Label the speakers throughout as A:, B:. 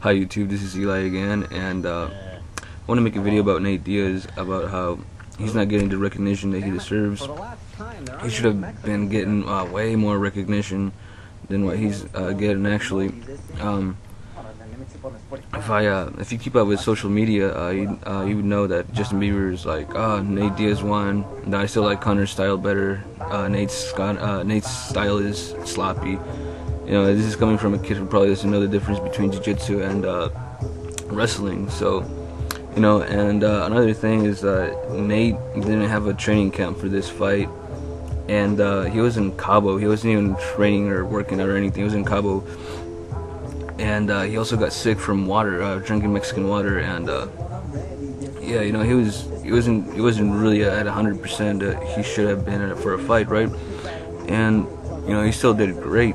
A: Hi YouTube, this is Eli again, and I want to make a video about Nate Diaz, about how he's not getting the recognition that he deserves. He should have been getting way more recognition than what he's getting actually. If you keep up with social media, you would know that Justin Bieber is like, Nate Diaz won. No, I still like Connor's style better. Nate's style is sloppy. You know, this is coming from a kid who probably doesn't know the difference between jiu-jitsu and wrestling. So, you know, and another thing is Nate didn't have a training camp for this fight, and he was in Cabo. He wasn't even training or working out or anything. He was in Cabo, and he also got sick from water, drinking Mexican water, and yeah, you know, he wasn't really at 100%. He should have been for a fight, right? And you know, he still did great.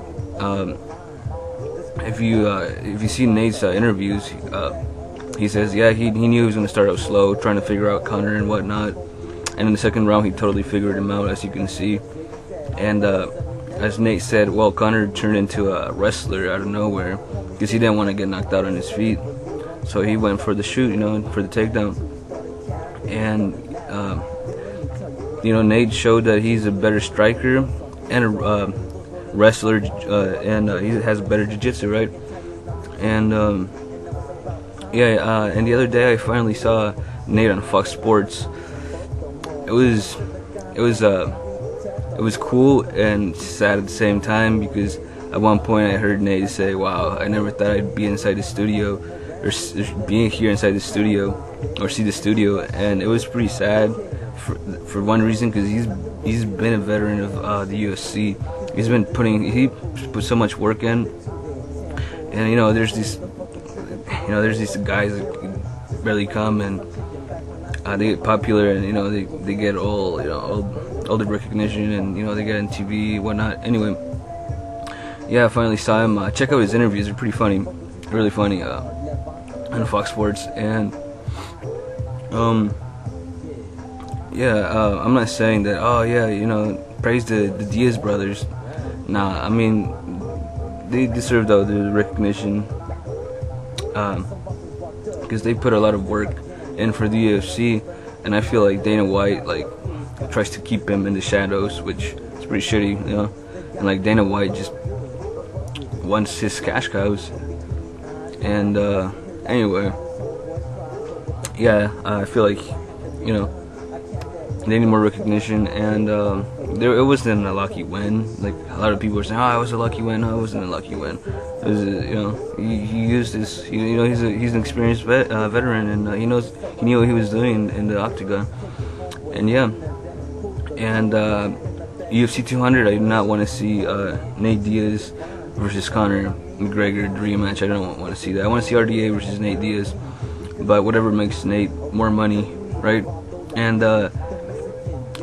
A: If you see Nate's interviews, he says, yeah, he knew he was going to start out slow, trying to figure out Connor and whatnot. And in the second round, he totally figured him out, as you can see. And as Nate said, well, Connor turned into a wrestler out of nowhere because he didn't want to get knocked out on his feet. So he went for the shoot, you know, for the takedown. And you know, Nate showed that he's a better striker and a wrestler, and he has better jiu-jitsu, right? And yeah, and the other day I finally saw Nate on Fox Sports. It was cool and sad at the same time, because at one point I heard Nate say, "Wow, I never thought I'd be inside the studio, or being here inside the studio, or see the studio," and it was pretty sad for one reason, because he's been a veteran of the UFC. He put so much work in, and you know, there's these guys that barely come, and they get popular, and you know, they get all the recognition, and you know, they get on TV, whatnot. Anyway, yeah, I finally saw him. Check out his interviews; they're pretty funny, really funny, on Fox Sports. And yeah, I'm not saying that, oh yeah, you know, praise the Diaz brothers. Nah, I mean, they deserve the recognition, because they put a lot of work in for the UFC, and I feel like Dana White tries to keep him in the shadows, which is pretty shitty, you know. And like, Dana White just wants his cash cows. And anyway, yeah, I feel like, you know, they need more recognition, and it wasn't a lucky win. Like, a lot of people were saying, "Oh, it was a lucky win." No, it wasn't a lucky win. It was, you know, he used his, you know, he's an experienced veteran, and he knew what he was doing in the octagon. And yeah, and UFC 200, I do not want to see Nate Diaz versus Conor McGregor rematch. I don't want to see that. I want to see RDA versus Nate Diaz, but whatever makes Nate more money, right? And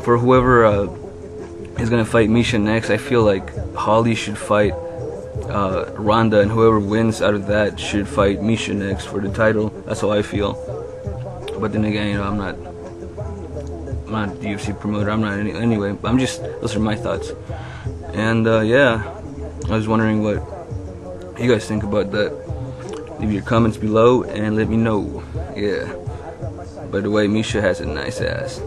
A: for whoever is gonna fight Misha next, I feel like Holly should fight Ronda, and whoever wins out of that should fight Misha next for the title. That's how I feel. But then again, you know, I'm not the UFC promoter. I'm not anyway. I'm just, those are my thoughts. And yeah, I was wondering what you guys think about that. Leave your comments below and let me know. Yeah. By the way, Misha has a nice ass.